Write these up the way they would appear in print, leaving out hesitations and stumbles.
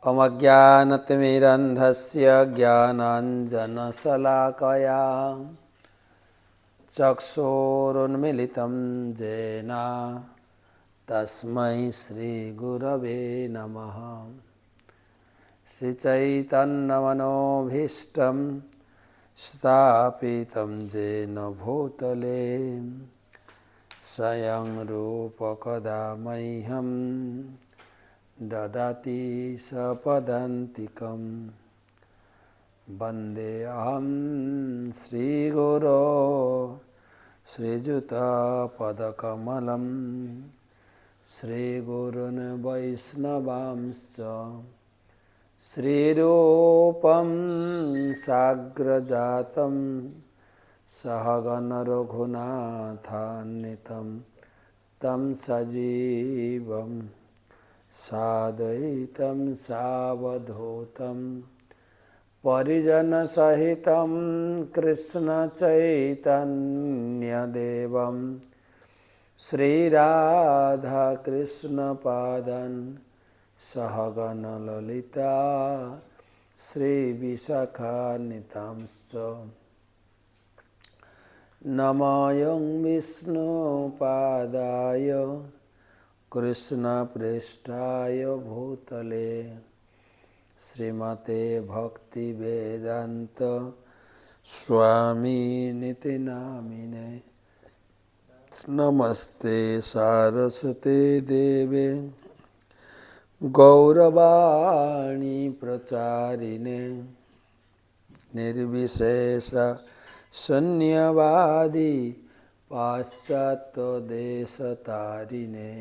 अमज्ञानतिमिरन्धस्य ज्ञानाञ्जनशलाकया चक्षुरुन्मीलितं येन तस्मै श्रीगुरवे नमः। श्रीचैतन्यमनोभीष्टं स्थापितं येन भूतले स्वयं रूपकदा मह्यं ददाति सपदान्तिकं। वन्देऽहं श्रीगुरो श्रीयुतपदकमलं श्रीगुरून् वैष्णवांश्च श्रीरूपं साग्रजातं सहगण रघुनाथान्वितं तं सजीवं साद्वैतं सावधूतं परिजनसहितं कृष्णचैतन्यदेवं श्रीराधाकृष्णपादान् सहगण ललिता श्रीविशाखान्वितांश्च नमामि विष्णुपादाय कृष्णप्रेष्ठाय भूतले श्रीमते भक्तिवेदान्त स्वामिनिति नामिने। नमस्ते सारस्वते देवे गौरवाणी प्रचारिणे निर्विशेष शून्यवादी पाश्चात्यदेशतारिणे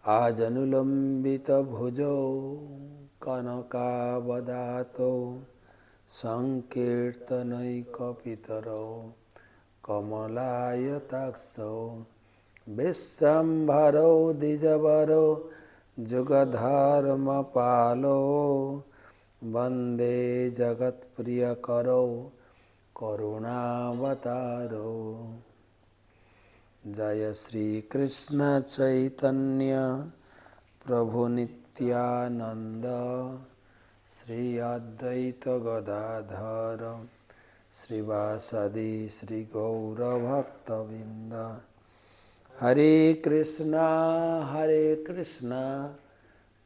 आजनुलम्बितभुजौ कनकावदातौ संकीर्तनैकपितरौ कमलायताक्षौ विश्वम्भरौ द्विजवरौ जुगधर्मपालौ वन्दे जगत्प्रियकरौ करुणावतारौ। जय श्री कृष्ण चैतन्य प्रभु नित्यानंद श्री अद्वैत गदाधर श्रीवासदि श्री गौरभक्तवृंद। हरे कृष्णा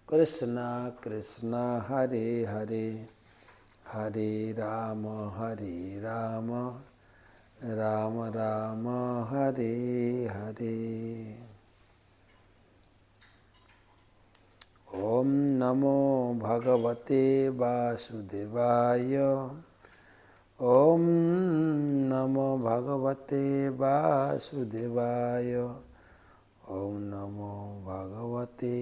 कृष्णा कृष्णा हरे हरे, हरे राम राम राम हरे हरे। ओम नमो भगवते वासुदेवाय। ओम नमो भगवते वासुदेवाय। ओम नमो भगवते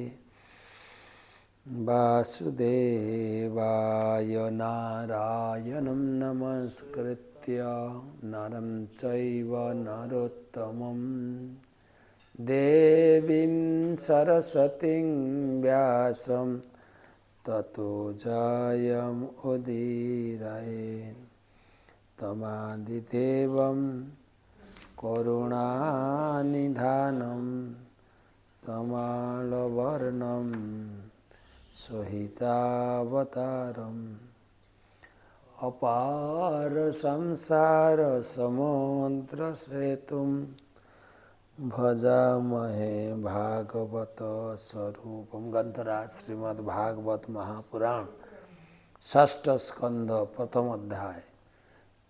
वासुदेवाय। नारायणं नमस्कृत्य नरं चैव नरोत्तमं देवीं सरस्वतीं व्यासं ततो जयमुदीरयेत्। तमादिदेवं करुणानिधानं तमालवर्णं सहितावतारम् अपार संसार समुद्र सेतुं भजामहे भागवत स्वरूपम। ग्रंथराज श्रीमद्भागवत महापुराण षष्ठ स्कंध प्रथम अध्याय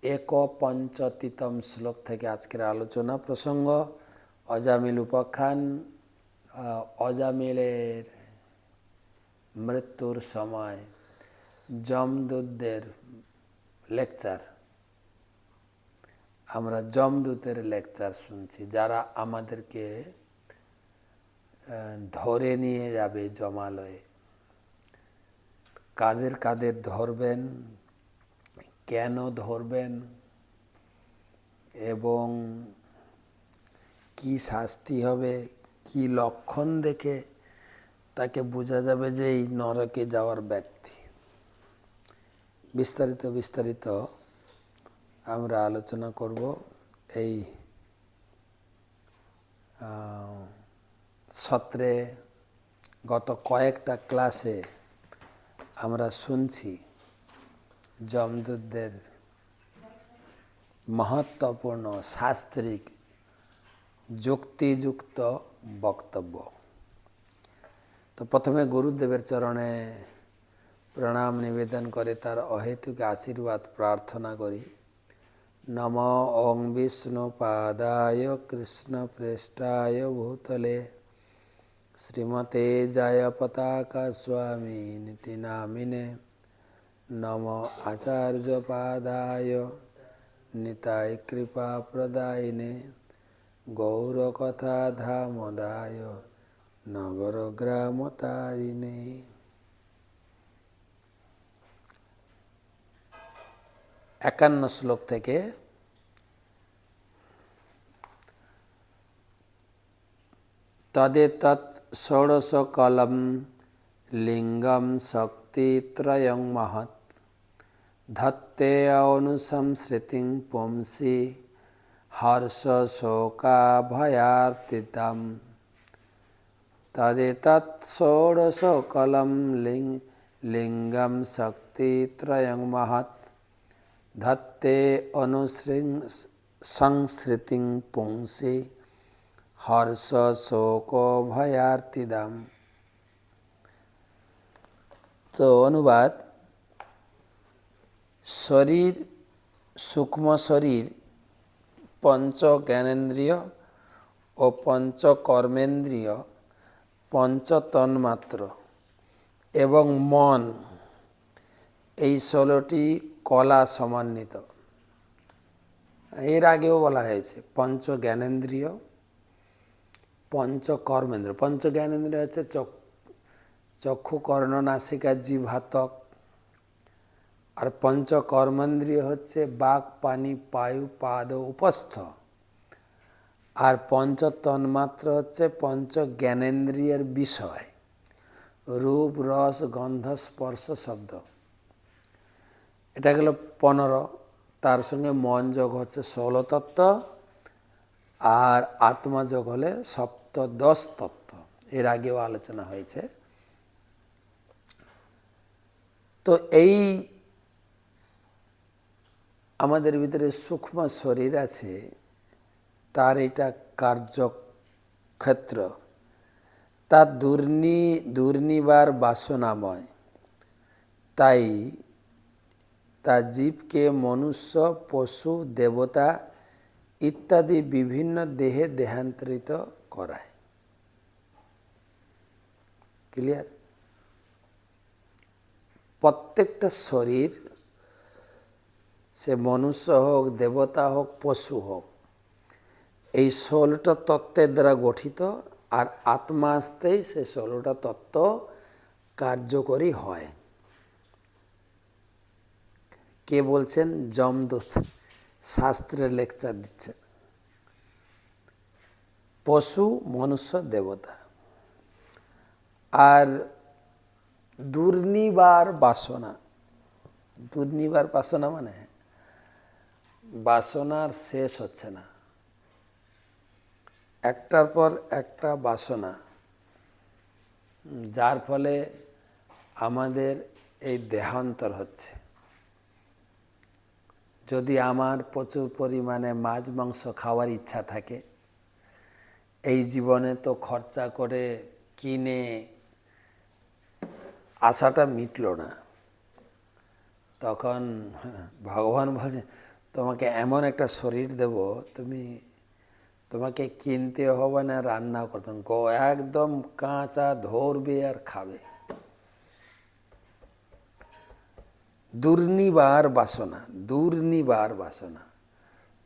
एकपंचतितम श्लोक থেকে আজকের আলোচনা প্রসঙ্গ অজামিল উপাখ্যান। অজামিলের মৃত্যুর সময় যমদূতদের লেকচার। আমরা যমদূতের লেকচার শুনছি, যারা আমাদেরকে ধরে নিয়ে যাবে যমালয়ে। কাদের কাদের ধরবেন, কেন ধরবেন এবং কি শাস্তি হবে, কি লক্ষণ দেখে তাকে বোঝা যাবে যে এই নরকে যাওয়ার ব্যক্তি। বিস্তারিত আমরা আলোচনা করব এই সত্রে গত কয়েকটা ক্লাসে আমরা শুনছি যমদূতদের মহত্বপূর্ণ শাস্ত্রিক যুক্তিযুক্ত বক্তব্য। তো প্রথমে গুরুদেবের চরণে প্রণাম নিবেদন করে তার অহেতুক আশীর্বাদ প্রার্থনা করি। নম ওং বিষ্ণুপাদায় কৃষ্ণপ্রেষ্ঠায় ভূতলে শ্রীমতে জয়পতাকা স্বামিনিতি নামিনে নম আচার্যপাদায় নিতাই কৃপাপ্রদায়িনে গৌরকথা ধামদায় নগরগ্রামতারিণে। একান্ন শ্লোক থেকে তদেতৎ ষোড়শকলম লিঙ্গম শক্তিত্রয়ং মহৎ ধত্তে অনুসংসৃতিং পুংসি হর্ষ শোকাভয়ার্তিতম। তদেতৎ ষোড়শকলম লিঙ্গম শক্তিত্রয়ং মহৎ ধত্তে অনুসংসৃতিং পুংসি হর্ষ শোকভয়ার্তিদম। তো অনুবাদ, শরীর, সূক্ষ্ম শরীর, পঞ্চ জ্ঞানেন্দ্রিয় ও পঞ্চ কর্মেন্দ্রিয়, পঞ্চ তন্মাত্র এবং মন, এই 16টি কলা সমন্বিত। এর আগেও বলা হয়েছে পঞ্চ জ্ঞানেন্দ্রিয়, পঞ্চ কর্মেন্দ্রিয়। পঞ্চ জ্ঞানেন্দ্রিয় হচ্ছে চক্ষু, কর্ণ, নাসিকা, জিহ্বা, ত্বক। আর পঞ্চ কর্মেন্দ্রিয় হচ্ছে বাক, পানি, পায়ু, পাদ ও উপস্থ। আর পঞ্চ তন্মাত্র হচ্ছে পঞ্চ জ্ঞানেন্দ্রিয়ের বিষয়, রূপ, রস, গন্ধ, স্পর্শ, শব্দ। এটা গেল 15। তার সঙ্গে মন যোগ হচ্ছে 16 তত্ত্ব, আর আত্মা যোগ হলে সপ্তদশ তত্ত্ব। এর আগেও আলোচনা হয়েছে। তো এই আমাদের ভিতরে সূক্ষ্ম শরীর আছে, তার এটা কার্যক্ষেত্র, তার দুর্নিবার বাসনাময়। তাই তা জীবকে মনুষ্য, পশু, দেবতা ইত্যাদি বিভিন্ন দেহে দেহান্তরিত করায়। ক্লিয়ার? প্রত্যেকটা শরীর, সে মনুষ্য হোক, দেবতা হোক, পশু হোক, এই 16টা তত্ত্বের দ্বারা গঠিত। আর আত্মা আসতেই সে 16টা তত্ত্ব কার্যকরী হয়। কে বলছেন? যমদূত শাস্ত্রের লেকচার দিচ্ছেন। পশু, মনুষ্য, দেবতা। আর দুর্নিবার বাসনা, দুর্নিবার বাসনা মানে বাসনার শেষ হচ্ছে না, একটার পর একটা বাসনা, যার ফলে আমাদের এই দেহান্তর হচ্ছে। যদি আমার প্রচুর পরিমাণে মাছ মাংস খাওয়ার ইচ্ছা থাকে, এই জীবনে তো খরচা করে কিনে আশাটা মিটল না, তখন ভগবান বলছে তোমাকে এমন একটা শরীর দেব, তোমাকে কিনতে হবে না, রান্না করতে একদম কাঁচা ধরবে আর খাবে। দুর্নিবার বাসনা, দুর্নিবার বাসনা,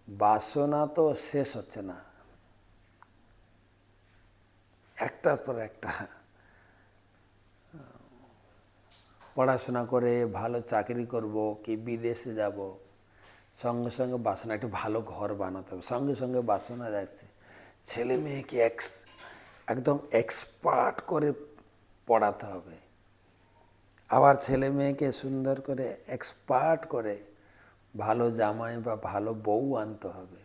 বাসনা তো শেষ হচ্ছে না, একটার পর একটা। পড়াশোনা করে ভালো চাকরি করব কি বিদেশে যাব, সঙ্গে সঙ্গে বাসনা, একটু ভালো ঘর বানাতে হবে, সঙ্গে সঙ্গে বাসনা যাচ্ছে। ছেলে মেয়েকে একদম এক্সপার্ট করে পড়াতে হবে, আবার ছেলে মেয়েকে সুন্দর করে এক্সপার্ট করে ভালো জামাই বা ভালো বউ আনতে হবে।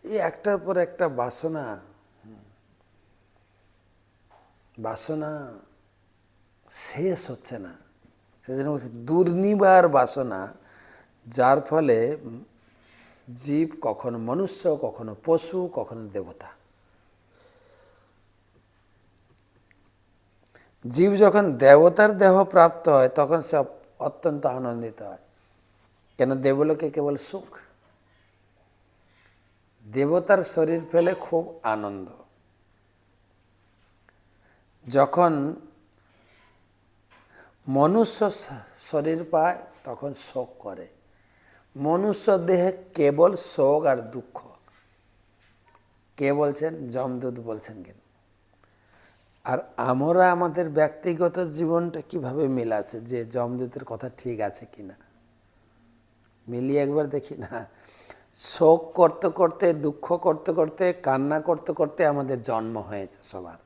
এই একটার পর একটা বাসনা। বাসনা শেষ হচ্ছে না, সেজন্য বলছে দুর্নিবার বাসনা, যার ফলে জীব কখনো মনুষ্য, কখনো পশু, কখনো দেবতা। জীব যখন দেবতার দেহ প্রাপ্ত হয় তখন সে অত্যন্ত আনন্দিত হয়। কেন? দেবলোকে কেবল সুখ, দেবতার শরীর পেলে খুব আনন্দ। যখন মনুষ্য শরীর পায় তখন শোক করে। মনুষ্য দেহে কেবল শোক আর দুঃখ। কে বলছেন? যমদূত বলছেন। কেন? আর আমরা আমাদের ব্যক্তিগত জীবনটা কিভাবে মিলাচ্ছে, যে যমদূতের কথা ঠিক আছে কিনা মিলিয়ে একবার দেখি না। শোক করতে করতে, দুঃখ করতে করতে, কান্না করতে করতে আমাদের জন্ম হয়েছে সবার,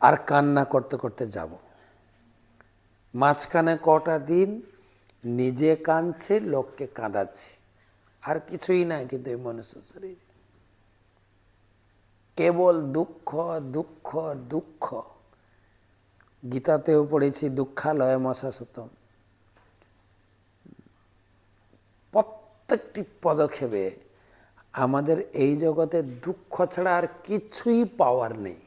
আর কান্না করতে করতে যাব। মাঝখানে কটা দিন নিজে কাঁদছি, লোককে কাঁদাচ্ছি, আর কিছুই নাই। কিন্তু এই মনুষ্য শরীর কেবল দুঃখ, দুঃখ, দুঃখ। গীতাতেও পড়েছি দুঃখালয় মশাসতম। প্রত্যেকটি পদক্ষেপে আমাদের এই জগতে দুঃখ ছাড়া আর কিছুই পাওয়ার নেই।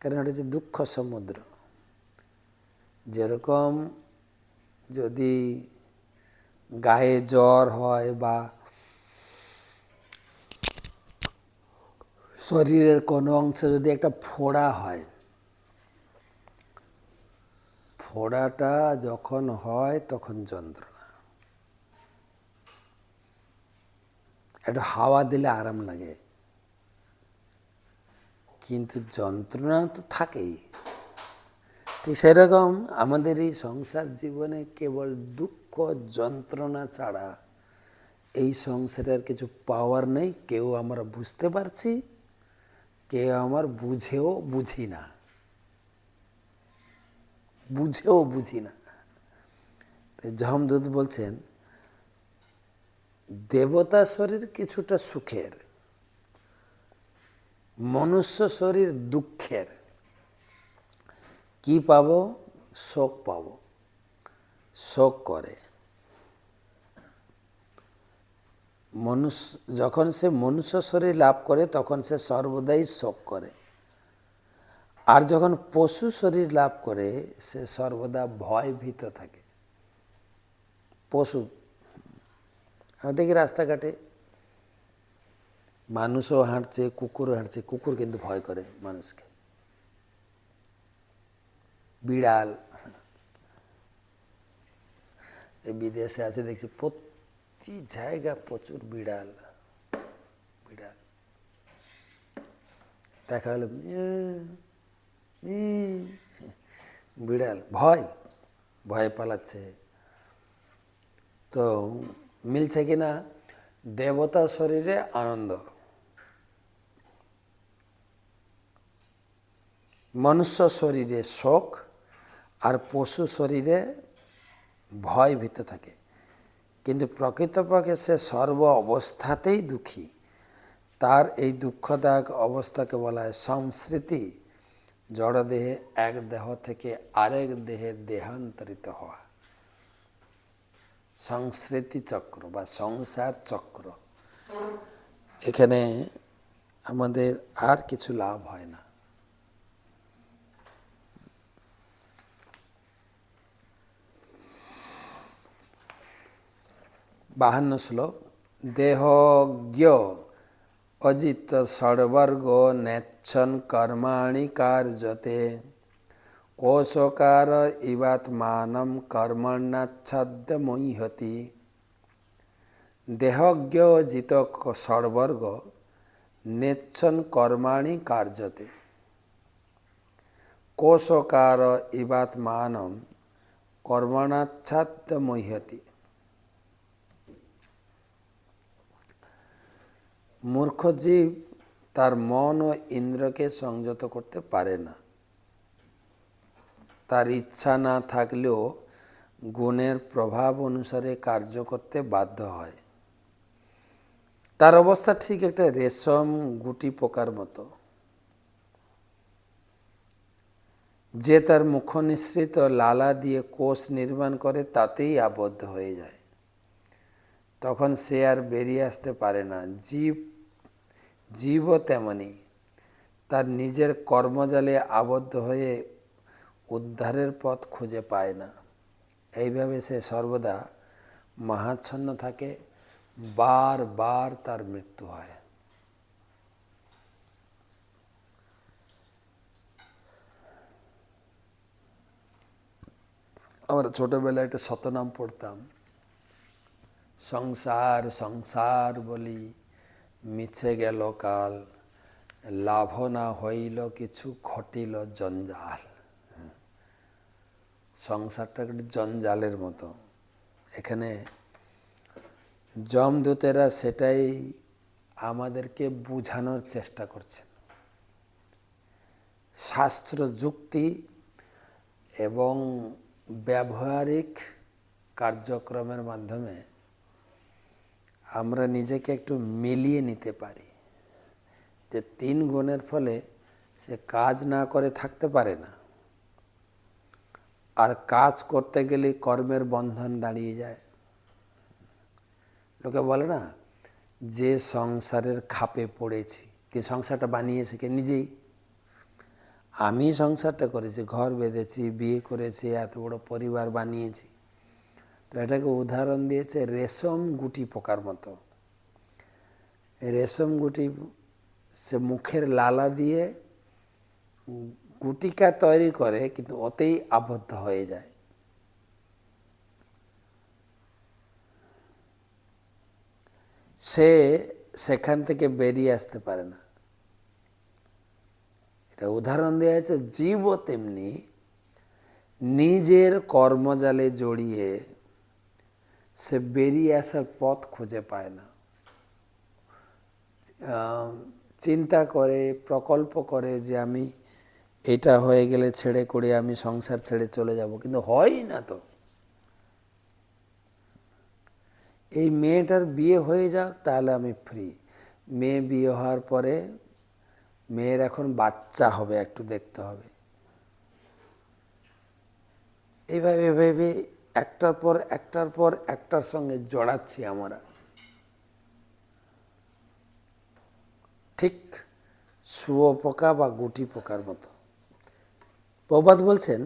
কারণ এটা হচ্ছে দুঃখ সমুদ্র। যেরকম যদি গায়ে জ্বর হয় বা শরীরের কোনো অংশে যদি একটা ফোড়া হয়, ফোড়াটা যখন হয় তখন যন্ত্রণা। একটু হাওয়া দিলে আরাম লাগে, কিন্তু যন্ত্রণা তো থাকেই। তো সেরকম আমাদের এই সংসার জীবনে কেবল দুঃখ যন্ত্রণা ছাড়া এই সংসারের কিছু পাওয়ার নেই। কেউ আমরা বুঝতে পারছি, কেউ আমার বুঝেও বুঝি না, বুঝেও বুঝি না। যমদূত বলছেন দেবতা শরীর কিছুটা সুখের, মনুষ্য শরীর দুঃখের। কি পাবো? শোক পাবো, শোক করে। যখন সে মনুষ্য শরীর লাভ করে তখন সে সর্বদাই শোক করে। আর যখন পশু শরীর লাভ করে সে সর্বদা ভয়ভীত থাকে। পশু আমরা দেখি রাস্তাঘাটে মানুষও হাঁটছে, কুকুরও হাঁটছে। কুকুর কিন্তু ভয় করে মানুষকে। বিড়াল, এই বিদেশে আছে দেখছি প্রতি জায়গা প্রচুর বিড়াল। বিড়াল দেখা হলো বিড়াল ভয় পালাচ্ছে। তো মিলছে কিনা? দেবতা শরীরে আনন্দ, মনুষ্য শরীরে শোক, আর পশু শরীরে ভয় ভীত থাকে। কিন্তু প্রকৃতপক্ষে সে সর্ব অবস্থাতেই দুঃখী। তার এই দুঃখদায়ক অবস্থাকে বলা হয় সংস্মৃতি। জড়দেহে এক দেহ থেকে আরেক দেহে দেহান্তরিত হওয়া, সংস্মৃতি চক্র বা সংসার চক্র। এখানে আমাদের আর কিছু লাভ হয় না। 52 শ্লোক। দেহজ্ঞ অজিত ষড়বর্গ নেচ্ছন কর্মাণি কার্যতে কোশকার ইবাত্মানম কর্মণ্যাচ্ছাদ্য মৈহতি। দেহজ্ঞ অজিত ষড়বর্গ নেচ্ছন কর্মাণি কার্যতে কোশকার ইবাত্মানম কর্মণাচ্ছাদ্য মৈহতি। মূর্খ জীব তার মন ও ইন্দ্রকে সংযত করতে পারে না। তার ইচ্ছা না থাকলেও গুণের প্রভাব অনুসারে কার্য করতে বাধ্য হয়। তার অবস্থা ঠিক একটা রেশম গুটি পোকার মতো, যে তার মুখ নিঃসৃত লালা দিয়ে কোষ নির্মাণ করে তাতেই আবদ্ধ হয়ে যায়। তখন সে আর বেরিয়ে আসতে পারে না। জীবও তেমনি তার নিজের কর্মজালে আবদ্ধ হয়ে উদ্ধারের পথ খুঁজে পায় না। এইভাবে সে সর্বদা মহাচ্ছন্ন থাকে, বারবার তার মৃত্যু হয়। আমরা ছোটবেলায় একটা শতনাম পড়তাম, সংসার সংসার বলি মিছে গেল কাল, লাভ না হইল কিছু ঘটিল জঞ্জাল। সংসারটা একটা জঞ্জালের মতো। এখানে যমদূতেরা সেটাই আমাদেরকে বুঝানোর চেষ্টা করছেন। শাস্ত্র যুক্তি এবং ব্যবহারিক কার্যক্রমের মাধ্যমে আমরা নিজেকে একটু মিলিয়ে নিতে পারি যে 3 গুণের ফলে সে কাজ না করে থাকতে পারে না, আর কাজ করতে গেলে কর্মের বন্ধন দাঁড়িয়ে যায়। লোকে বলে না, যে সংসারের খাপে পড়েছি, কে সংসারটা বানিয়েছে? কে? নিজেই। আমি সংসারটা করেছি, ঘর বেঁধেছি, বিয়ে করেছি, এত বড় পরিবার বানিয়েছি। তো এটাকে উদাহরণ দিয়েছে রেশম গুটি পোকার মতো। রেশম গুটি সে মুখের লালা দিয়ে গুটিকা তৈরি করে, কিন্তু ওতেই আবদ্ধ হয়ে যায়। সে সেখান থেকে বেরিয়ে আসতে পারে না। এটা উদাহরণ দেওয়া হয়েছে। জীবও তেমনি নিজের কর্মজালে জড়িয়ে সে বেরিয়ে আসার পথ খুঁজে পায় না। চিন্তা করে, প্রকল্প করে যে আমি এটা হয়ে গেলে ছেড়ে করে আমি সংসার ছেড়ে চলে যাব, কিন্তু হয়ই না। তো এই মেয়েটার বিয়ে হয়ে যাক, তাহলে আমি ফ্রি। মেয়ে বিয়ে হওয়ার পরে মেয়ের এখন বাচ্চা হবে, একটু দেখতে হবে। এইভাবে ভেবে একটার পর একটার সঙ্গে জড়াচ্ছি আমরা। ঠিক শুয়োপোকা বা গুটি পোকার মতো। প্রবাদ বলছেন,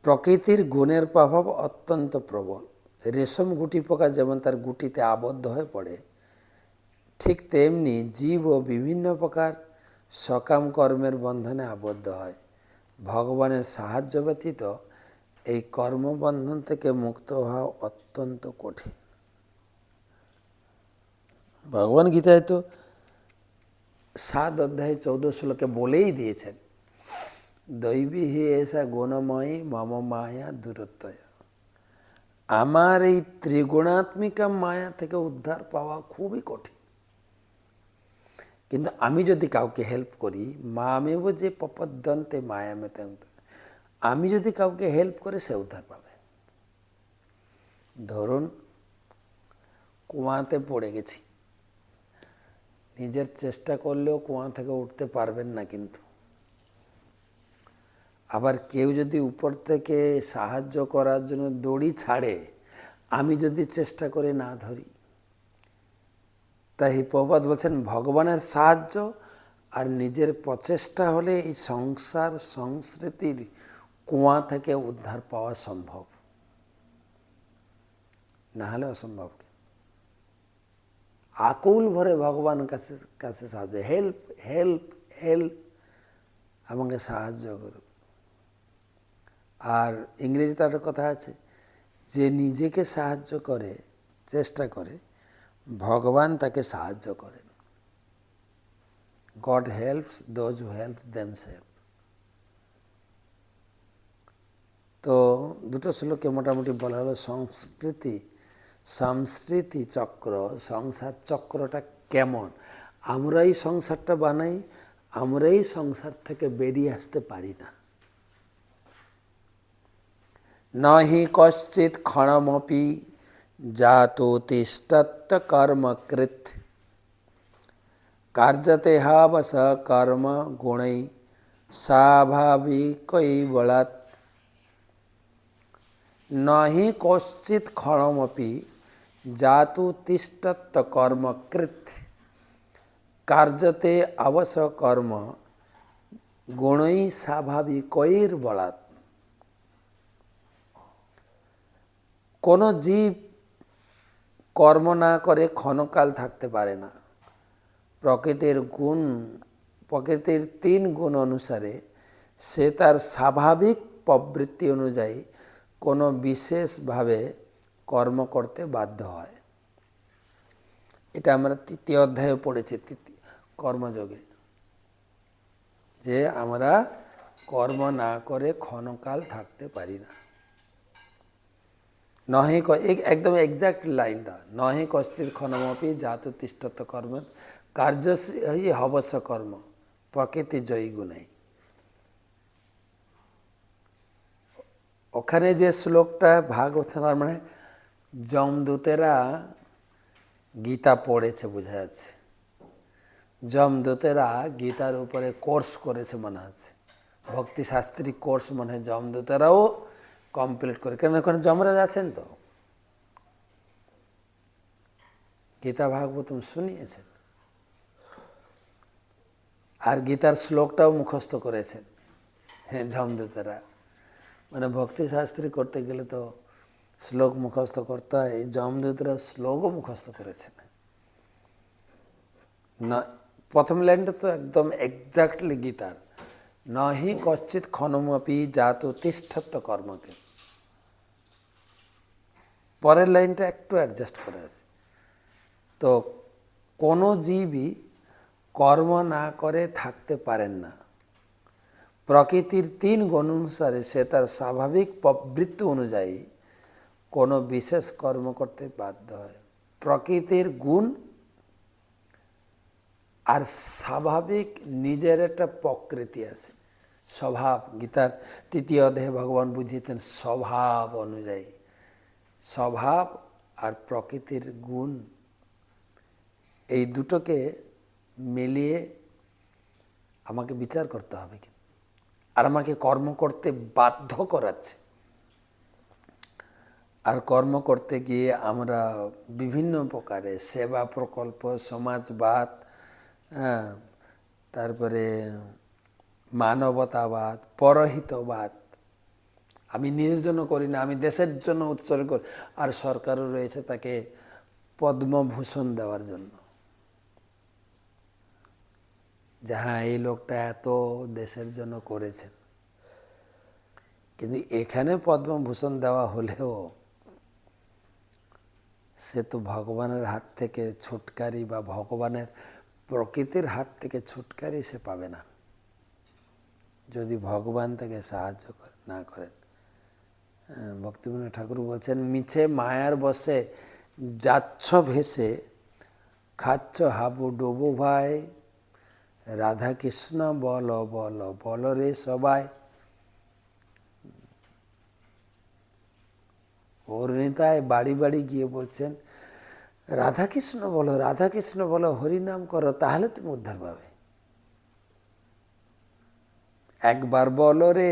প্রকৃতির গুণের প্রভাব অত্যন্ত প্রবল। রেশম গুটি পোকা যেমন তার গুটিতে আবদ্ধ হয়ে পড়ে, ঠিক তেমনি জীবও বিভিন্ন প্রকার সকাম কর্মের বন্ধনে আবদ্ধ হয়। ভগবানের সাহায্য ব্যতীত এই কর্মবন্ধন থেকে মুক্ত হওয়া অত্যন্ত কঠিন। ভগবান গীতায় তো 7 অধ্যায় 14 শ্লোকে বলেই দিয়েছেন, দৈবী হি এসা গুণময়ী মম মায়া দূরত্বয়। আমার এই ত্রিগুণাত্মিকা মায়া থেকে উদ্ধার পাওয়া খুবই কঠিন। কিন্তু আমি যদি কাউকে হেল্প করি, মামেব যে প্রপদ্যন্তে মায়ামেতে, আমি যদি কাউকে হেল্প করে সে উদ্ধার পাবে। ধরুন কুয়াতে পড়ে গেছি, নিজের চেষ্টা করলেও কুয়া থেকে উঠতে পারবেন না। কিন্তু আবার কেউ যদি উপর থেকে সাহায্য করার জন্য দড়ি ছাড়ে, আমি যদি চেষ্টা করে না ধরি, তাই প্রবাদ বলছেন ভগবানের সাহায্য আর নিজের প্রচেষ্টা হলে এই সংসার সংস্কৃতির কুয়া থেকে উদ্ধার পাওয়া সম্ভব, না হলে অসম্ভব। আকুল ভরে ভগবান কাছে সাহায্য, হেল্প হেল্প হেল্প, আমাকে সাহায্য করুন। আর ইংরেজিতে একটা কথা আছে, যে নিজেকে সাহায্য করে, চেষ্টা করে, ভগবান তাকে সাহায্য করেন। God helps those who help themselves. তো দুটো শ্লোকে মোটামুটি বলা হলো সংস্কৃতি চক্র, সংসার চক্রটা কেমন। আমরাই সংসারটা বানাই, আমরাই সংসার থেকে বেরিয়ে আসতে পারি না। নহি কশ্চিৎ ক্ষণমপি जातो तिष्ठत् कर्मकृत् कार्यते हावस कर्म गुणै स्वाभाविकै बलात् न हि कश्चित् क्षणमपि जातु तिष्ठत् कर्मकृत् कार्यते अवस कर्म गुणै स्वाभाविकैर बलात्। কোনো জীব কর্ম না করে ক্ষণকাল থাকতে পারে না। প্রকৃতির 3 গুণ অনুসারে সে তার স্বাভাবিক প্রবৃত্তি অনুযায়ী কোনো বিশেষভাবে কর্ম করতে বাধ্য হয়। এটা আমরা 3য় অধ্যায়ে পড়েছি, কর্মযোগে, যে আমরা কর্ম না করে ক্ষণকাল থাকতে পারি না। নহে একদম এক্সাক্ট লাইনটা, নহে কশ্চিৎ ক্ষণমপি জাতু তিষ্ঠত কর্ম কার্যসি হবস কর্ম প্রকৃতি জয়ী গুণাই। ওখানে যে শ্লোকটা ভাগবত, তার মানে যমদূতেরা গীতা পড়েছে বোঝা যাচ্ছে। যমদূতেরা গীতার উপরে কোর্স করেছে মনে হচ্ছে, ভক্তিশাস্ত্রী কোর্স মনে হয় যমদূতেরাও কমপ্লিট করে, কেন ওখানে যমরাজ আছেন তো, গীতা ভাগবতম শুনিয়েছেন আর গীতার শ্লোকটাও মুখস্থ করেছেন। হ্যাঁ, যমদূতেরা মানে ভক্তিশাস্ত্রী করতে গেলে তো শ্লোক মুখস্থ করতে হয়, এই যমদূতরা শ্লোকও মুখস্থ করেছেন না। প্রথম লাইনটা তো একদম এক্স্যাক্টলি গীতার, নহি কশ্চিৎ ক্ষণমপি জাতু তিষ্ঠত কর্মকে। পরের লাইনটা একটু অ্যাডজাস্ট করে আছে। তো কোনো জীবই কর্ম না করে থাকতে পারেন না। প্রকৃতির 3 গুণ অনুসারে সে তার স্বাভাবিক প্রবৃত্তি অনুযায়ী কোনো বিশেষ কর্ম করতে বাধ্য হয়। প্রকৃতির গুণ আর স্বাভাবিক নিজের একটা প্রকৃতি আছে, স্বভাব। গীতার 3য় অধ্যায়ে ভগবান বুঝিয়েছেন স্বভাব অনুযায়ী। স্বভাব আর প্রকৃতির গুণ, এই দুটোকে মিলিয়ে আমাকে বিচার করতে হবে, আর আমাকে কর্ম করতে বাধ্য করাচ্ছে। আর কর্ম করতে গিয়ে আমরা বিভিন্ন প্রকারে সেবা প্রকল্প, সমাজবাদ, তারপরে মানবতাবাদ, পরহিতবাদ, আমি নিজের জন্য করি না, আমি দেশের জন্য উৎসর্গ করি। আর সরকারও রয়েছে তাকে পদ্মভূষণ দেওয়ার জন্য, যে হ্যাঁ এই লোকটা এত দেশের জন্য করেছেন। কিন্তু এখানে পদ্মভূষণ দেওয়া হলেও সে তো ভগবানের হাত থেকে ছুটকারি বা ভগবানের প্রকৃতির হাত থেকে ছুটকারি সে পাবে না, যদি ভগবান তাকে সাহায্য না করেন। ভক্তিবিনোদ ঠাকুর বলছেন, মিছে মায়ার বসে যাচ্ছ ভেসে, খাচ্ছ হাবুডুবু ভাই, রাধা কৃষ্ণ বল বল বল রে সবাই। অরুণিতায় বাড়ি বাড়ি গিয়ে বলছেন, রাধাকৃষ্ণ বলো, রাধাকৃষ্ণ বলো, হরিনাম করো, তাহলে তুমি উদ্ধার পাবে। একবার বলো রে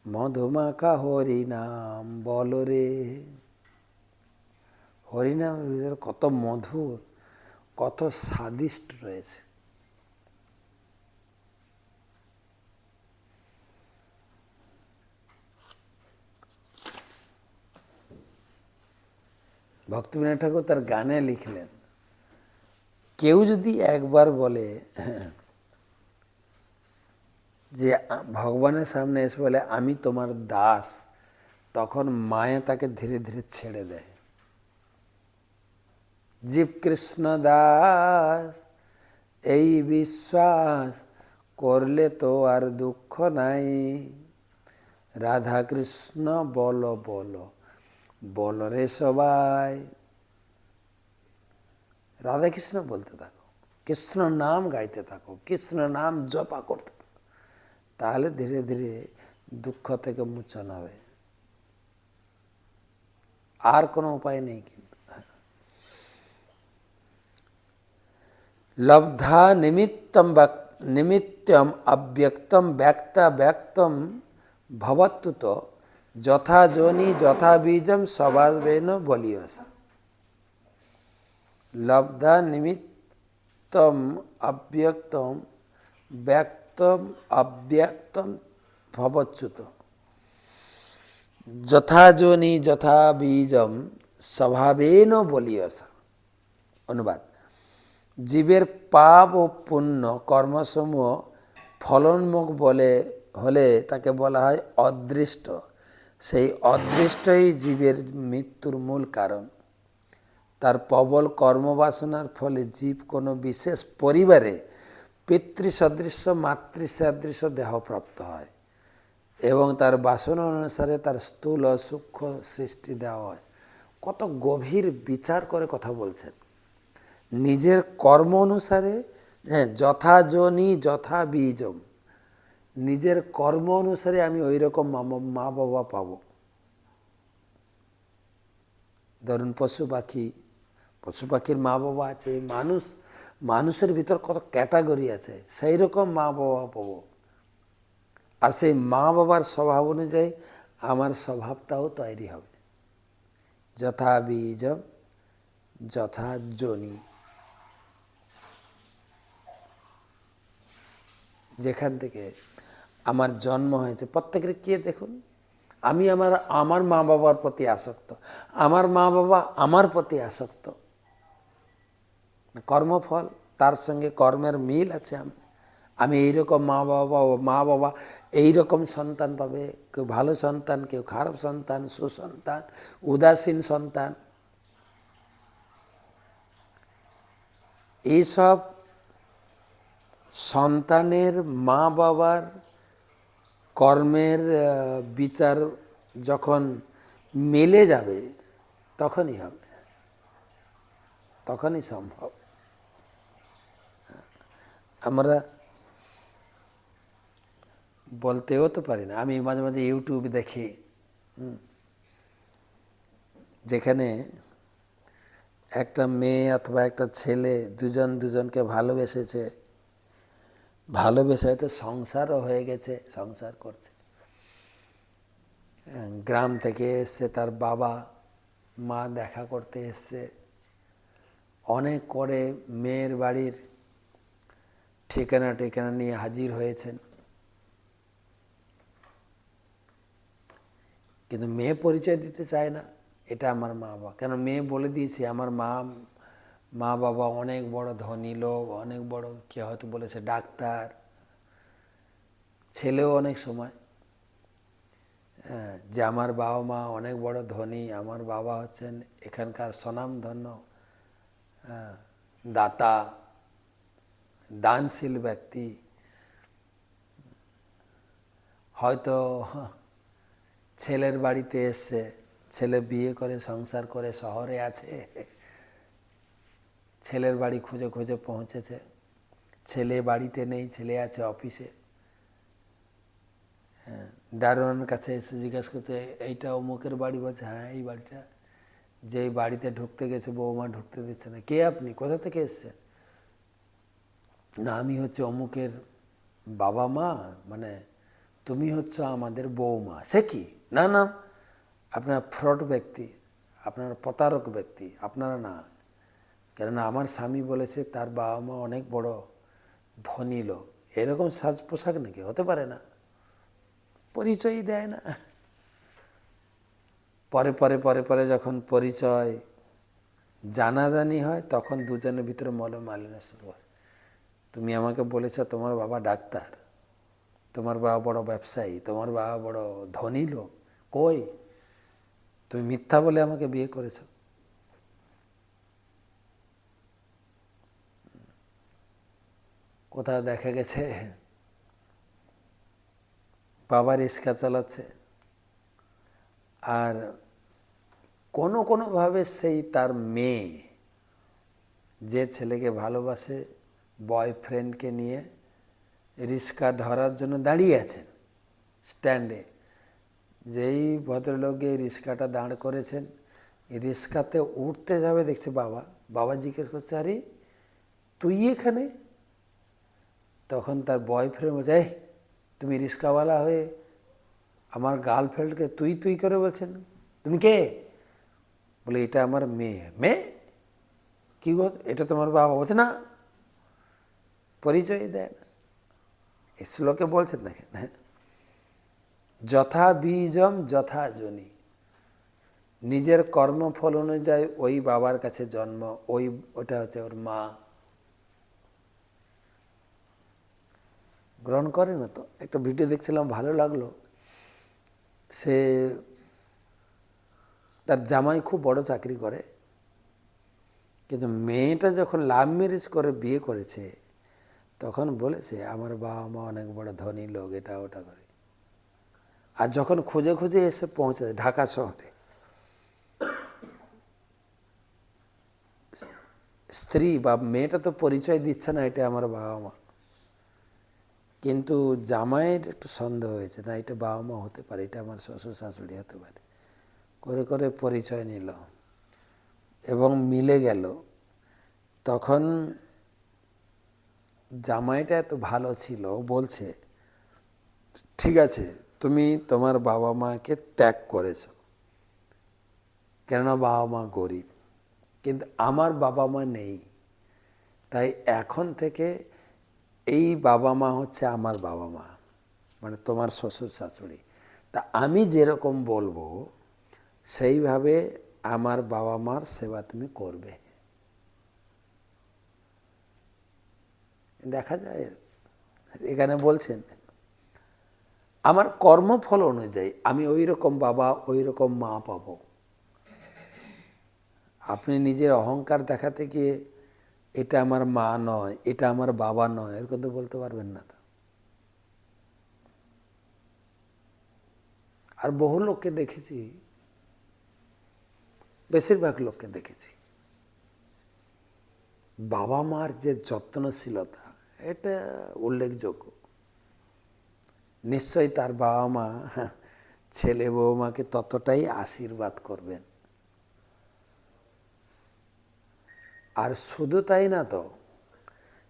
মধুমাখা হরিনাম বলো রে। হরিনামের ভিতরে কত মধুর, কত স্বাদিষ্ট রয়েছে। ভক্তিবিনোদ ঠাকুর তার গানে লিখলেন, কেউ যদি একবার বলে যে ভগবানের সামনে এসে বলে আমি তোমার দাস, তখন মায়া তাকে ধীরে ধীরে ছেড়ে দেয়। জীব কৃষ্ণ দাস এই বিশ্বাস করলে তো আর দুঃখ নাই, রাধা কৃষ্ণ বলো বলো বলো রে সবাই। রাধা কৃষ্ণ বলতে থাকো, কৃষ্ণ নাম গাইতে থাকো, কৃষ্ণ নাম জপা করতে থাকো, তাহলে ধীরে ধীরে দুঃখ থেকে মোচন হবে। আর কোনো উপায় নেই। কিন্তু লব্ধা নিমিত্তম অব্যক্তম ব্যক্তা ব্যক্তম ভবত্যুত যথা যোনি যথা বীজম স্বভাবেন বলীয়সা। লব্ধা নিমিত্তম অব্যক্তম ব্যক্তম অব্যক্তম ভবচ্যুত যথা যোনি যথা বীজম স্বভাবেন বলীয়সা। অনুবাদ: জীবের পাপ ও পুণ্য কর্মসমূহ ফলনমুখ হলে তাকে বলা হয় অদৃষ্ট। সেই অদৃষ্টই জীবের মৃত্যুর মূল কারণ। তার প্রবল কর্মবাসনার ফলে জীব কোনো বিশেষ পরিবারে পিতৃসদৃশ্য মাতৃসদৃশ্য দেহপ্রাপ্ত হয় এবং তার বাসনা অনুসারে তার স্থূল ও সূক্ষ্ম সৃষ্টি দেওয়া হয়। কত গভীর বিচার করে কথা বলছেন। নিজের কর্ম অনুসারে, যথা যোনি যথা বীজম, নিজের কর্ম অনুসারে আমি ওই রকম মা বাবা পাবো। ধরুন পশু পাখির মা বাবা আছে, মানুষের ভিতর কত ক্যাটাগরি আছে, সেই রকম মা বাবা পাবো। আর সেই মা বাবার স্বভাব অনুযায়ী আমার স্বভাবটাও তৈরি হবে। যথা বীজম যথা যোনি। যেখান থেকে আমার জন্ম হয়েছে, প্রত্যেকের কে দেখুন, আমি আমার মা বাবার প্রতি আসক্ত, আমার মা বাবা আমার প্রতি আসক্ত। কর্মফল, তার সঙ্গে কর্মের মিল আছে। আমি এইরকম মা বাবা এইরকম সন্তান পাবে। কেউ ভালো সন্তান, কেউ খারাপ সন্তান, সুসন্তান, উদাসীন সন্তান। এইসব সন্তানের মা বাবার কর্মের বিচার যখন মেলে যাবে তখনই হবে, তখনই সম্ভব। আমরা বলতেও তো পারি না। আমি মাঝে মাঝে ইউটিউব দেখি, যেখানে একটা মেয়ে অথবা একটা ছেলে দুজনকে ভালোবেসে হয়তো সংসারও হয়ে গেছে, সংসার করছে। গ্রাম থেকে এসছে, তার বাবা মা দেখা করতে এসছে, অনেক করে মেয়ের বাড়ির ঠিকানা নিয়ে হাজির হয়েছেন। কিন্তু মেয়ে পরিচয় দিতে চায় না, এটা আমার মা বাবা। কেন? মেয়ে বলে দিয়েছে আমার মা বাবা অনেক বড় ধনী লোক, অনেক বড়, কে হয়তো বলেছে ডাক্তার। ছেলেও অনেক সময় যে আমার বাবা মা অনেক বড় ধনী, আমার বাবা হচ্ছেন এখানকার স্বনামধন্য দাতা, দানশীল ব্যক্তি। হয়তো ছেলের বাড়িতে এসছে, ছেলে বিয়ে করে সংসার করে শহরে আছে, ছেলের বাড়ি খুঁজে খুঁজে পৌঁছেছে, ছেলে বাড়িতে নেই, ছেলে আছে অফিসে। দারোয়ানের কাছে এসে জিজ্ঞাসা করতে, এইটা অমুকের বাড়ি? বলছে হ্যাঁ এই বাড়িটা। যেই বাড়িতে ঢুকতে গেছে বৌমা ঢুকতে দিচ্ছে না। কে আপনি? কোথা থেকে এসছেন? না আমি হচ্ছে অমুকের বাবা মা, মানে তুমি হচ্ছে আমাদের বৌমা। সে কি? না না, আপনার ফ্রড ব্যক্তি, আপনার প্রতারক ব্যক্তি, আপনারা না। কেননা আমার স্বামী বলেছে তার বাবা মা অনেক বড় ধনী লোক। এরকম সাজ পোশাক নাকি? হতে পারে না, পরিচয়ই দেয় না। পরে পরে পরে পরে যখন পরিচয় জানাজানি হয়, তখন দুজনের ভিতরে মনোমালিন্য শুরু হয়। তুমি আমাকে বলেছ তোমার বাবা ডাক্তার, তোমার বাবা বড় ব্যবসায়ী, তোমার বাবা বড় ধনী লোক। কই? তুমি মিথ্যা বলে আমাকে বিয়ে করেছ। কোথাও দেখা গেছে বাবা রিক্সা চালাচ্ছে, আর কোনোভাবে সেই তার মেয়ে যে ছেলেকে ভালোবাসে, বয়ফ্রেন্ডকে নিয়ে রিক্সা ধরার জন্য দাঁড়িয়ে আছেন স্ট্যান্ডে। যেই ভদ্রলোক এই রিক্সাটা দাঁড় করেছেন, রিস্কাতে উঠতে যাবে, দেখছে বাবা। বাবা জিজ্ঞেস করছে, আরে তুই এখানে? তখন তার বয়ফ্রেন্ড বলছে, এই তুমি রিস্কাওয়ালা হয়ে আমার গার্লফ্রেন্ডকে তুই তুই করে বলছেন, তুমি কে? বলে, এটা আমার মেয়ে। মেয়ে? কী গো, এটা তোমার বাবা? বলছে, না, পরিচয় দেয় না। এই শ্লোকে বলছেন দেখেন, হ্যাঁ, যথা বীজম যথা জনি, নিজের কর্মফল অনুযায়ী ওই বাবার কাছে জন্ম, ওটা হচ্ছে ওর মা। গ্রহণ করে না তো। একটা ভিডিও দেখছিলাম, ভালো লাগলো। সে তার জামাই খুব বড় চাকরি করে, কিন্তু মেয়েটা যখন লাভ ম্যারেজ করে বিয়ে করেছে, তখন বলেছে আমার বাবা মা অনেক বড় ধনী লোক, এটা ওটা করে। আর যখন খুঁজে খুঁজে এসে পৌঁছে ঢাকা শহরে, স্ত্রী বা মেয়েটা তো পরিচয় দিচ্ছে না এটা আমার বাবা মা, কিন্তু জামাইয়ের একটু সন্দেহ হয়েছে, না এটা বাবা মা হতে পারে, এটা আমার শ্বশুর শাশুড়ি হতে পারে। করে করে পরিচয় নিল এবং মিলে গেল। তখন জামাইটা এত ভালো ছিল, বলছে, ঠিক আছে, তুমি তোমার বাবা মাকে ত্যাগ করেছো, কেননা বাবা মা গরিব, কিন্তু আমার বাবা মা নেই, তাই এখন থেকে এই বাবা মা হচ্ছে আমার বাবা মা, মানে তোমার শ্বশুর শাশুড়ি। তা আমি যেরকম বলবো সেইভাবে আমার বাবা মার সেবা তুমি করবে। দেখা যায় এখানে বলছেন, আমার কর্মফল অনুযায়ী আমি ওই রকম বাবা ওই রকম মা পাব। আপনি নিজের অহংকার দেখাতে গিয়ে এটা আমার মা নয়, এটা আমার বাবা নয়, এরকম তো বলতে পারবেন না তো। আর বহু লোককে দেখেছি, বেশিরভাগ লোককে দেখেছি, বাবা মার যে যত্নশীলতা, এটা উল্লেখযোগ্য। নিশ্চয়ই তার বাবা মা ছেলে বৌমাকে ততটাই আশীর্বাদ করবেন। আর শুধু তাই না তো,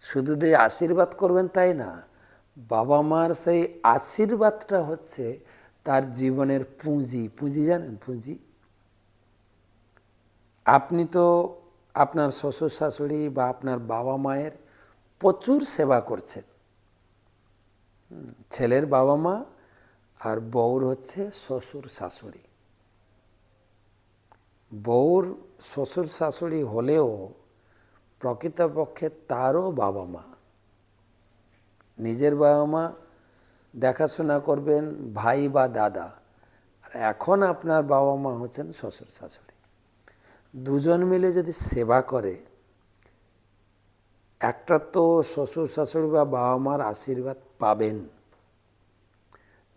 শুধু যে আশীর্বাদ করবেন তাই না, বাবা মার সেই আশীর্বাদটা হচ্ছে তার জীবনের পুঁজি। পুঁজি জানেন? পুঁজি। আপনি তো আপনার শ্বশুর শাশুড়ি বা আপনার বাবা মায়ের প্রচুর সেবা করছেন। ছেলের বাবা মা আর বউর হচ্ছে শ্বশুর শাশুড়ি। বউর শ্বশুর শাশুড়ি হলেও প্রকৃতপক্ষে তারও বাবা মা। নিজের বাবা মা দেখাশোনা করবেন ভাই বা দাদা, আর এখন আপনার বাবা মা হচ্ছেন শ্বশুর শাশুড়ি। দুজন মিলে যদি সেবা করে, একটা তো শ্বশুর শাশুড়ি বা বাবা মার আশীর্বাদ পাবেন,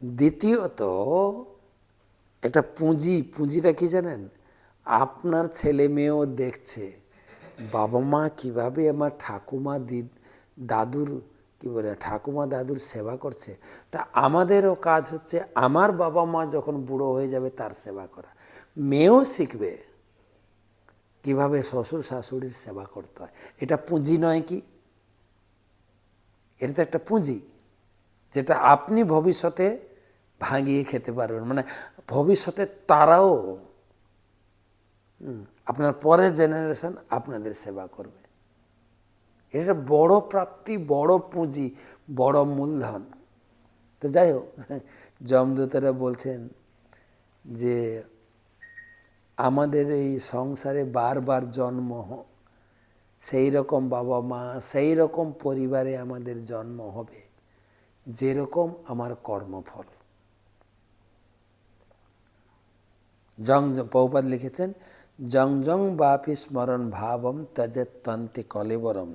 দ্বিতীয়ত একটা পুঁজি। পুঁজিটা কি জানেন? আপনার ছেলে মেয়েও দেখছে বাবা মা কীভাবে আমার ঠাকুমা দাদুর কি বলে ঠাকুমা দাদুর সেবা করছে, তা আমাদেরও কাজ হচ্ছে আমার বাবা মা যখন বুড়ো হয়ে যাবে তার সেবা করা। মেয়েও শিখবে কিভাবে শ্বশুর শাশুড়ির সেবা করতে হয়। এটা পুঁজি নয় কি? এটা তো একটা পুঁজি, যেটা আপনি ভবিষ্যতে ভাঙিয়ে খেতে পারবেন। মানে ভবিষ্যতে তারাও, আপনার পরের জেনারেশন আপনাদের সেবা করবে। এটা বড় প্রাপ্তি, বড় পুঁজি, বড় মূলধন। তো যাই হোক, যমদূতেরা বলছেন যে আমাদের এই সংসারে বারবার জন্ম, সেই রকম বাবা মা, সেই রকম পরিবারে আমাদের জন্ম হবে যেরকম আমার কর্মফল। প্রভুপাদ লিখেছেন, জং জং বাপি স্মরণ ভাবম তজেত্তন্তে কলেবরম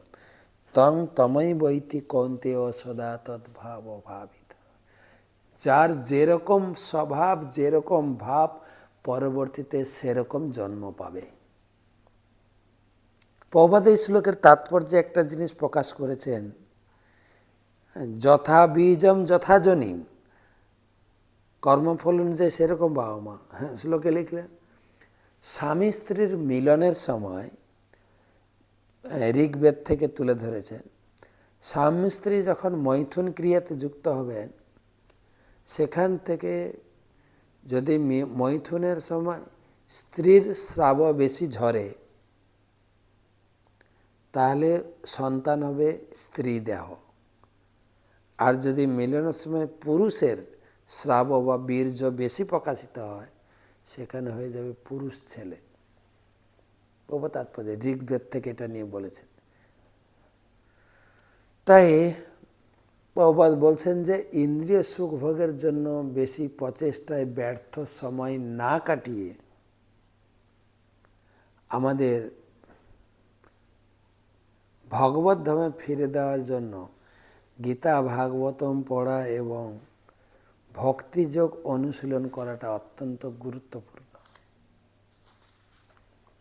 তং তমই বৈতি কৌন্তেয় সদা তদ্ভাব ভাবিত। যার যেরকম স্বভাব, যেরকম ভাব, পরবর্তীতে সেরকম জন্ম পাবে। প্রভুপাদ এই শ্লোকের তাৎপর্যে একটা জিনিস প্রকাশ করেছেন, যথা বীজম যথা জনিম, কর্মফল অনুযায়ী সেরকম বাবা মা। হ্যাঁ, শ্লোকে লিখলেন স্বামী স্ত্রীর মিলনের সময় ঋগ্বেদ থেকে তুলে ধরেছেন, স্বামী স্ত্রী যখন মৈথুন ক্রিয়াতে যুক্ত হবেন, সেখান থেকে যদি মৈথুনের সময় স্ত্রীর স্রাব বেশি ঝরে, তাহলে সন্তান হবে স্ত্রী দেহ। আর যদি মিলনের সময় পুরুষের স্রাব বা বীর্য বেশি প্রকাশিত হয়, সেখানে হয়ে যাবে পুরুষ ছেলে। বাবা তাৎপর্য ঋগ্বেদ থেকে এটা নিয়ে বলেছেন। তাই প্রভুপাদ বলছেন যে ইন্দ্রিয় সুখ ভোগের জন্য বেশি প্রচেষ্টায় ব্যর্থ সময় না কাটিয়ে আমাদের ভগবত ধামে ফিরে দেওয়ার জন্য গীতা ভাগবতম পড়া এবং ভক্তিযোগ অনুশীলন করাটা অত্যন্ত গুরুত্বপূর্ণ।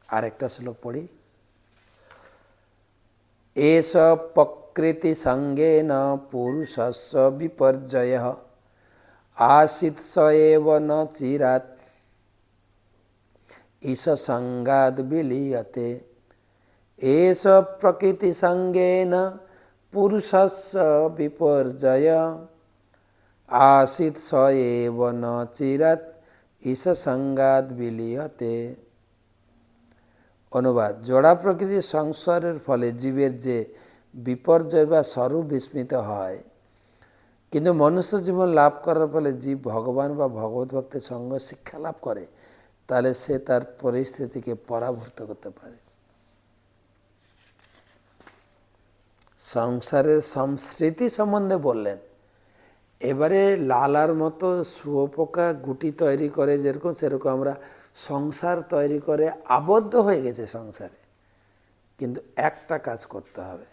আরেকটা শ্লোক পড়ি। এষ প্রকৃতি সঙ্গেন পুরুষস্য বিপর্যয়ঃ আসিৎ স এব ন চিরাৎ ঈশ সঙ্গাদ বিলীয়তে। এষ প্রকৃতি সঙ্গেন পুরুষস্য বিপর্যয়ঃ আসিৎ স এব ন চিরাৎ ঈশ সঙ্গাদ বিলীয়তে। অনুবাদ: জড়া প্রকৃতির সংসারের ফলে জীবের যে বিপর্যয় বা স্বরূপ বিস্মিত হয়, কিন্তু মনুষ্য জীবন লাভ করার ফলে জীব ভগবান বা ভগবত ভক্তের সঙ্গ শিক্ষা লাভ করে, তাহলে সে তার পরিস্থিতিকে পরাভূত করতে পারে। সংসারের সংস্কৃতি সম্বন্ধে বললেন। এবারে লালার মতো শুয়োপোকা গুটি তৈরি করে যেরকম, সেরকম আমরা সংসার তৈরি করে আবদ্ধ হয়ে গেছে সংসারে। কিন্তু একটা কাজ করতে হবে।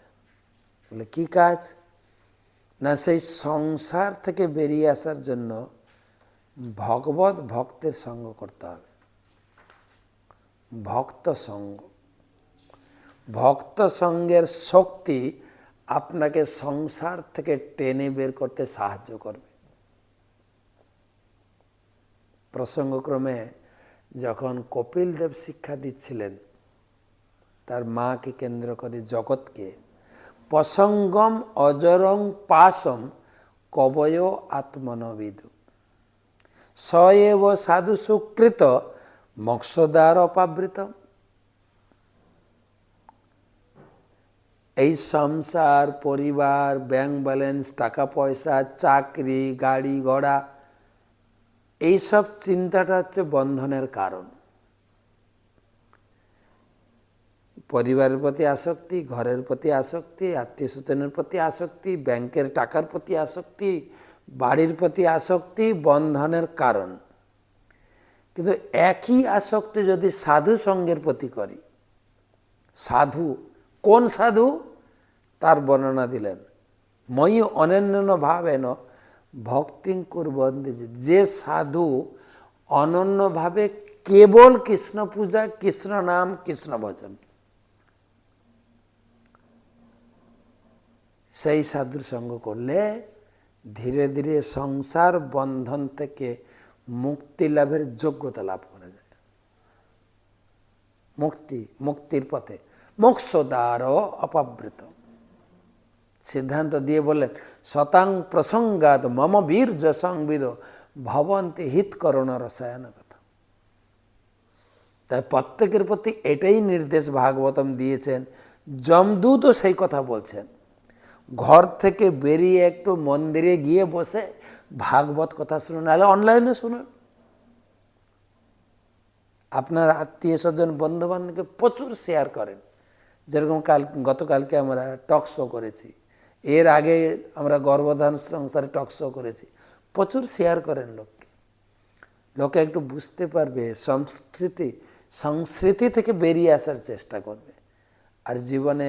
বলে কি কাজ? না, সেই সংসার থেকে বেরিয়ে আসার জন্য ভগবত ভক্তের সঙ্গ করতে হবে। ভক্ত সঙ্গ, ভক্ত সঙ্গের শক্তি আপনাকে সংসার থেকে টেনে বের করতে সাহায্য করবে। প্রসঙ্গক্রমে যখন কপিল দেব শিক্ষা দিচ্ছিলেন তার মাকে কেন্দ্র করে জগৎকে, প্রসঙ্গম অজরং পাশম কবয় আত্মনবিদু স এব সাধু সুকৃত মোক্ষদ্বার অপাবৃত। এই সংসার, পরিবার, ব্যাংক ব্যালেন্স, টাকা পয়সা, চাকরি, গাড়ি ঘোড়া, এইসব চিন্তাটা হচ্ছে বন্ধনের কারণ। পরিবারের প্রতি আসক্তি, ঘরের প্রতি আসক্তি, আত্মীয় স্বজনের প্রতি আসক্তি, ব্যাংকের টাকার প্রতি আসক্তি, বাড়ির প্রতি আসক্তি বন্ধনের কারণ। কিন্তু একই আসক্তি যদি সাধু সঙ্গের প্রতি করি, সাধু কোন সাধু তার বর্ণনা দিলেন। মই অনন্য ভাবেন ভক্তিং কুর্বন্তি, যে সাধু অনন্যভাবে কেবল কৃষ্ণ পূজা, কৃষ্ণ নাম, কৃষ্ণ ভজন, সেই সাধুর সঙ্গ করলে ধীরে ধীরে সংসার বন্ধন থেকে মুক্তি লাভের যোগ্যতা লাভ করা যায়। মুক্তির পথে মোক্ষদ্বার অপাবৃত। সিদ্ধান্ত দিয়ে বললেন, শতাং প্রসঙ্গাদ মম বীর্য সংবিদ ভবন্তি হিতকরণ রসায়ন কথা। তাই প্রত্যেকের প্রতি এটাই নির্দেশ ভাগবতম দিয়েছেন। যমদূতও সেই কথা বলছেন। ঘর থেকে বেরিয়ে একটু মন্দিরে গিয়ে বসে ভাগবত কথা শুনুন, নাহলে অনলাইনে শুনুন। আপনার আত্মীয় স্বজন বন্ধু বান্ধবকে প্রচুর শেয়ার করেন। যেরকম গতকালকে আমরা টক শো করেছি, এর আগে আমরা গর্ভধান সংসারে টক শো করেছি। প্রচুর শেয়ার করেন লোককে। লোকে একটু বুঝতে পারবে, সংস্কৃতি থেকে বেরিয়ে আসার চেষ্টা করবে, আর জীবনে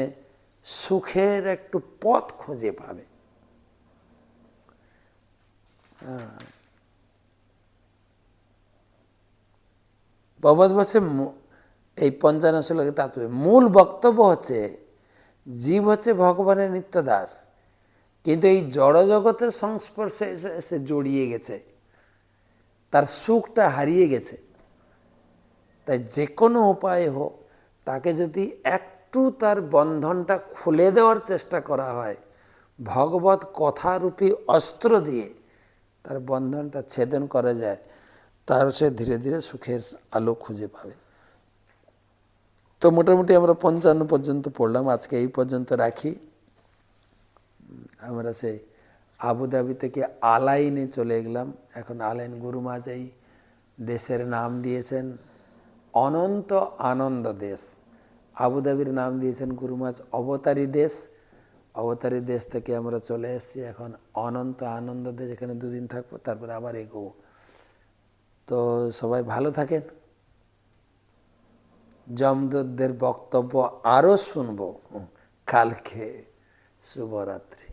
সুখের একটু পথ খুঁজে পাবে। প্রবাদ বলছে, এই 55 শ্লোকে তাৎপর্য, মূল বক্তব্য হচ্ছে জীব হচ্ছে ভগবানের নিত্য দাস, কিন্তু এই জড় জগতের সংস্পর্শে এসে জড়িয়ে গেছে, তার সুখটা হারিয়ে গেছে। তাই যে কোনো উপায় হোক তাকে যদি একটু তার বন্ধনটা খুলে দেওয়ার চেষ্টা করা হয়, ভগবত কথারূপী অস্ত্র দিয়ে তার বন্ধনটা ছেদন করা যায়, তার সে ধীরে ধীরে সুখের আলো খুঁজে পাবে। তো মোটামুটি আমরা 55 পর্যন্ত পড়লাম, আজকে এই পর্যন্ত রাখি। আমরা সেই আবুধাবি থেকে আলাইনে চলে গেলাম। এখন আলাইন গুরুমাজ এই দেশের নাম দিয়েছেন অনন্ত আনন্দ দেশ। আবুধাবির নাম দিয়েছেন গুরুমাজ অবতারী দেশ। অবতারী দেশ থেকে আমরা চলে এসেছি এখন অনন্ত আনন্দ দেশ, এখানে 2 দিন থাকবো, তারপরে আবার এগোবো। তো সবাই ভালো থাকেন। যমদূতদের বক্তব্য আরও শুনবো কালকে। শুভরাত্রি।